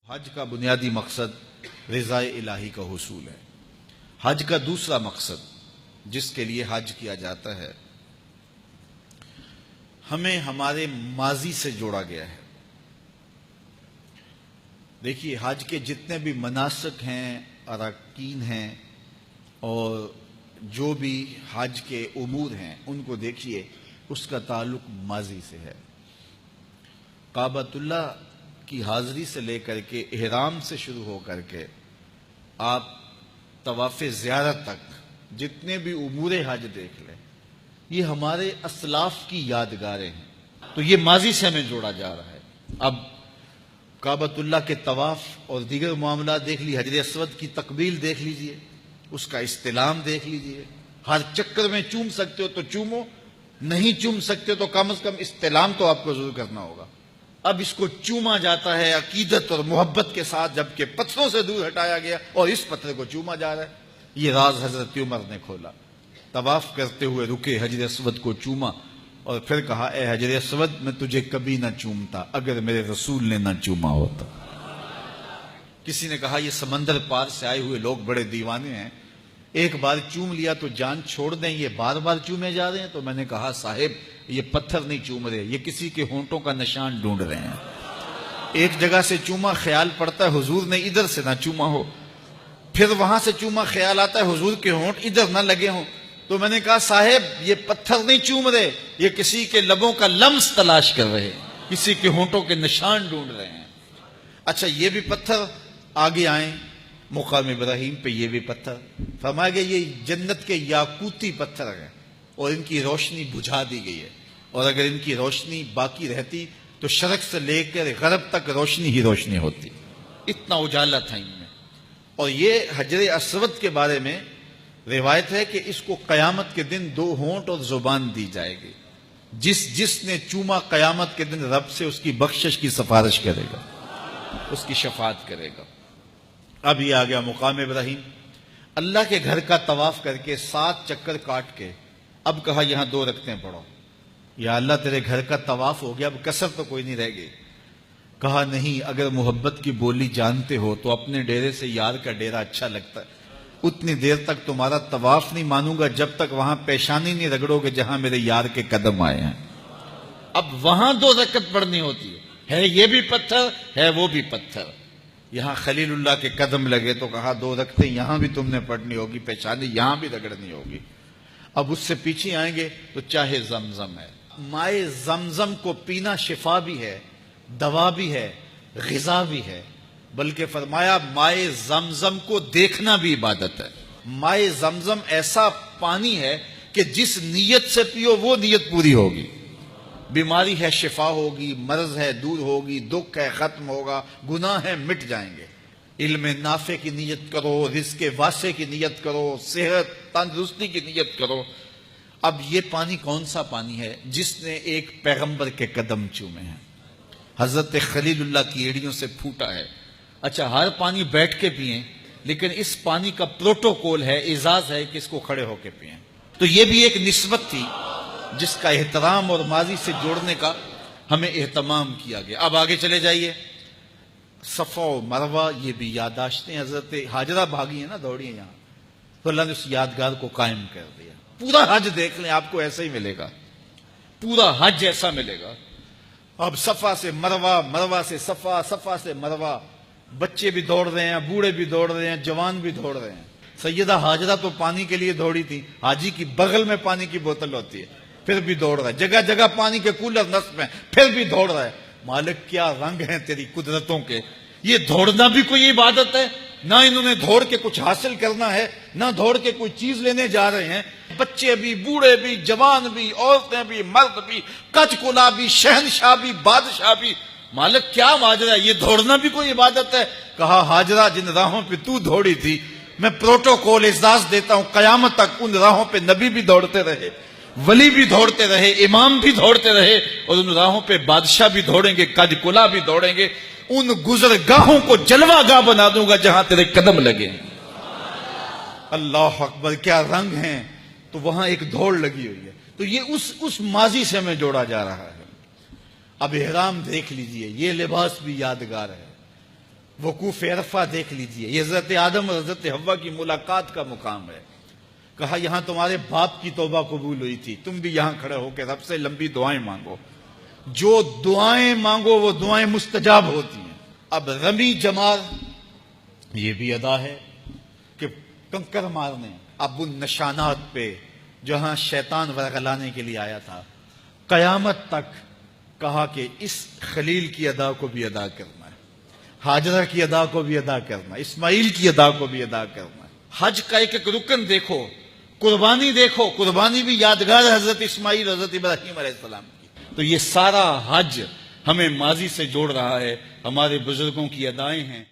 حج کا بنیادی مقصد رضائے الہی کا حصول ہے۔ حج کا دوسرا مقصد جس کے لیے حج کیا جاتا ہے، ہمیں ہمارے ماضی سے جوڑا گیا ہے۔ دیکھیے، حج کے جتنے بھی مناسک ہیں، اراکین ہیں، اور جو بھی حج کے امور ہیں، ان کو دیکھیے، اس کا تعلق ماضی سے ہے۔ کعبۃ اللہ کی حاضری سے لے کر کے احرام سے شروع ہو کر کے آپ طواف زیارت تک جتنے بھی امور حج دیکھ لیں، یہ ہمارے اسلاف کی یادگاریں ہیں۔ تو یہ ماضی سے ہمیں جوڑا جا رہا ہے۔ اب کعبۃ اللہ کے طواف اور دیگر معاملات دیکھ لیجیے، حجر اسود کی تقبیل دیکھ لیجیے، اس کا استلام دیکھ لیجیے۔ ہر چکر میں چوم سکتے ہو تو چومو، نہیں چوم سکتے تو کم از کم استلام تو آپ کو ضرور کرنا ہوگا۔ اب اس کو چوما جاتا ہے عقیدت اور محبت کے ساتھ، جبکہ پتھروں سے دور ہٹایا گیا اور اس پتھر کو چوما جا رہا ہے۔ یہ راز حضرت عمر نے کھولا۔ طواف کرتے ہوئے رکے، حجر اسود کو چوما اور پھر کہا، اے حجر اسود، میں تجھے کبھی نہ چومتا اگر میرے رسول نے نہ چوما ہوتا۔ کسی نے کہا، یہ سمندر پار سے آئے ہوئے لوگ بڑے دیوانے ہیں، ایک بار چوم لیا تو جان چھوڑ دیں، یہ بار بار چومے جا رہے ہیں۔ تو میں نے کہا، صاحب، یہ پتھر نہیں چوم رہے، یہ کسی کے ہونٹوں کا نشان ڈھونڈ رہے ہیں۔ ایک جگہ سے چوما، خیال پڑتا ہے حضور نے ادھر سے نہ چوما ہو، پھر وہاں سے چوما، خیال آتا ہے حضور کے ہونٹ ادھر نہ لگے ہوں۔ تو میں نے کہا، صاحب، یہ پتھر نہیں چوم رہے، یہ کسی کے لبوں کا لمس تلاش کر رہے ہیں، کسی کے ہونٹوں کے نشان ڈھونڈ رہے ہیں۔ اچھا، یہ بھی پتھر آگے آئیں، مقام ابراہیم پہ یہ بھی پتھر، فرمایا گیا یہ جنت کے یاقوتی پتھر ہیں اور ان کی روشنی بجھا دی گئی ہے، اور اگر ان کی روشنی باقی رہتی تو شرق سے لے کر غرب تک روشنی ہی روشنی ہوتی، اتنا اجالا تھا ان میں۔ اور یہ حجر اسود کے بارے میں روایت ہے کہ اس کو قیامت کے دن 2 ہونٹ اور زبان دی جائے گی۔ جس نے چوما قیامت کے دن رب سے اس کی بخشش کی سفارش کرے گا، اس کی شفاعت کرے گا۔ اب یہ آ گیا مقام ابراہیم، اللہ کے گھر کا طواف کر کے 7 چکر کاٹ کے اب کہا، یہاں 2 رکعتیں پڑھو۔ یا اللہ، تیرے گھر کا طواف ہو گیا، اب کسر تو کوئی نہیں رہ گئی۔ کہا، نہیں، اگر محبت کی بولی جانتے ہو تو اپنے ڈیرے سے یار کا ڈیرا اچھا لگتا ہے۔ اتنی دیر تک تمہارا طواف نہیں مانوں گا جب تک وہاں پیشانی نہیں رگڑو گے جہاں میرے یار کے قدم آئے ہیں۔ اب وہاں 2 رکعت پڑھنی ہوتی ہے، یہ بھی پتھر ہے، وہ بھی پتھر۔ یہاں خلیل اللہ کے قدم لگے تو کہا، 2 رکعتیں یہاں بھی تم نے پڑھنی ہوگی، پیشانی یہاں بھی رگڑنی ہوگی۔ اب اس سے پیچھے آئیں گے تو چاہے زمزم ہے، مائے زمزم کو پینا شفا بھی ہے، دوا بھی ہے، غذا بھی ہے، بلکہ فرمایا مائے زمزم کو دیکھنا بھی عبادت ہے۔ مائے زمزم ایسا پانی ہے کہ جس نیت سے پیو وہ نیت پوری ہوگی۔ بیماری ہے، شفا ہوگی، مرض ہے، دور ہوگی، دکھ ہے، ختم ہوگا، گناہ ہے، مٹ جائیں گے۔ علم نافع کی نیت کرو، رزق واسع کی نیت کرو، صحت تندرستی کی نیت کرو۔ اب یہ پانی کون سا پانی ہے؟ جس نے ایک پیغمبر کے قدم چومے ہیں، حضرت خلیل اللہ کی ایڑیوں سے پھوٹا ہے۔ اچھا، ہر پانی بیٹھ کے پئیں، لیکن اس پانی کا پروٹوکول ہے، اعزاز ہے کہ اس کو کھڑے ہو کے پئیں۔ تو یہ بھی ایک نسبت تھی جس کا احترام اور ماضی سے جوڑنے کا ہمیں اہتمام کیا گیا۔ اب آگے چلے جائیے، صفا و مروہ، یہ بھی یادداشتیں حضرت ہاجرہ بھاگی ہیں نا، دوڑی ہیں یہاں، تو اللہ نے اس یادگار کو قائم کر دیا۔ پورا حج دیکھ لیں، آپ کو ایسا ہی ملے گا، پورا حج ایسا ملے گا۔ اب صفا سے مروہ، مروہ سے صفا، صفا سے مروہ، بچے بھی دوڑ رہے ہیں، بوڑھے بھی دوڑ رہے ہیں، جوان بھی دوڑ رہے ہیں۔ سیدہ ہاجرہ تو پانی کے لیے دوڑی تھی، حاجی کی بغل میں پانی کی بوتل ہوتی ہے، پھر بھی دوڑ رہا ہے، جگہ جگہ پانی کے کولر نصب ہیں، پھر بھی دوڑ رہا ہے۔ مالک، کیا رنگ ہیں تیری قدرتوں کے! یہ دوڑنا بھی کوئی عبادت ہے؟ نہ انہوں نے دوڑ کے کچھ حاصل کرنا ہے، نہ دوڑ کے کوئی چیز لینے جا رہے ہیں۔ بچے بھی، بوڑھے بھی، جوان بھی، عورتیں بھی، مرد بھی، کچ کلا بھی، شہنشاہ بھی، بادشاہ بھی۔ مالک، کیا ماجرا ہے؟ یہ دوڑنا بھی کوئی عبادت ہے؟ کہا، ہاجرہ، جن راہوں پہ تو دوڑی تھی، میں پروٹوکول اعزاز دیتا ہوں، قیامت تک ان راہوں پہ نبی بھی دوڑتے رہے، ولی بھی دوڑتے رہے، امام بھی دوڑتے رہے، اور ان راہوں پہ بادشاہ بھی دوڑیں گے، کج کلا بھی دوڑیں گے۔ ان گزرگاہوں کو جلوہ گاہ بنا دوں گا جہاں تیرے قدم لگے۔ اللہ اکبر، کیا رنگ ہیں! تو وہاں ایک دوڑ لگی ہوئی ہے۔ تو یہ اس ماضی سے ہمیں جوڑا جا رہا ہے۔ اب احرام دیکھ لیجئے، یہ لباس بھی یادگار ہے۔ وقوف عرفہ دیکھ لیجئے، یہ حضرت آدم اور حضرت حوا کی ملاقات کا مقام ہے۔ کہا یہاں تمہارے باپ کی توبہ قبول ہوئی تھی، تم بھی یہاں کھڑے ہو کے رب سے لمبی دعائیں مانگو، جو دعائیں مانگو وہ دعائیں مستجاب ہوتی ہیں۔ اب رمی جمار یہ بھی ادا ہے کہ کنکر مارنے، اب ان نشانات پہ جہاں شیطان ورغلانے کے لیے آیا تھا، قیامت تک کہا کہ اس خلیل کی ادا کو بھی ادا کرنا ہے، ہاجرہ کی ادا کو بھی ادا کرنا ہے، اسماعیل کی ادا کو بھی ادا کرنا ہے۔ حج کا ایک ایک رکن دیکھو، قربانی دیکھو، قربانی بھی یادگار ہے حضرت اسماعیل حضرت ابراہیم علیہ السلام کی۔ تو یہ سارا حج ہمیں ماضی سے جوڑ رہا ہے، ہمارے بزرگوں کی ادائیں ہیں۔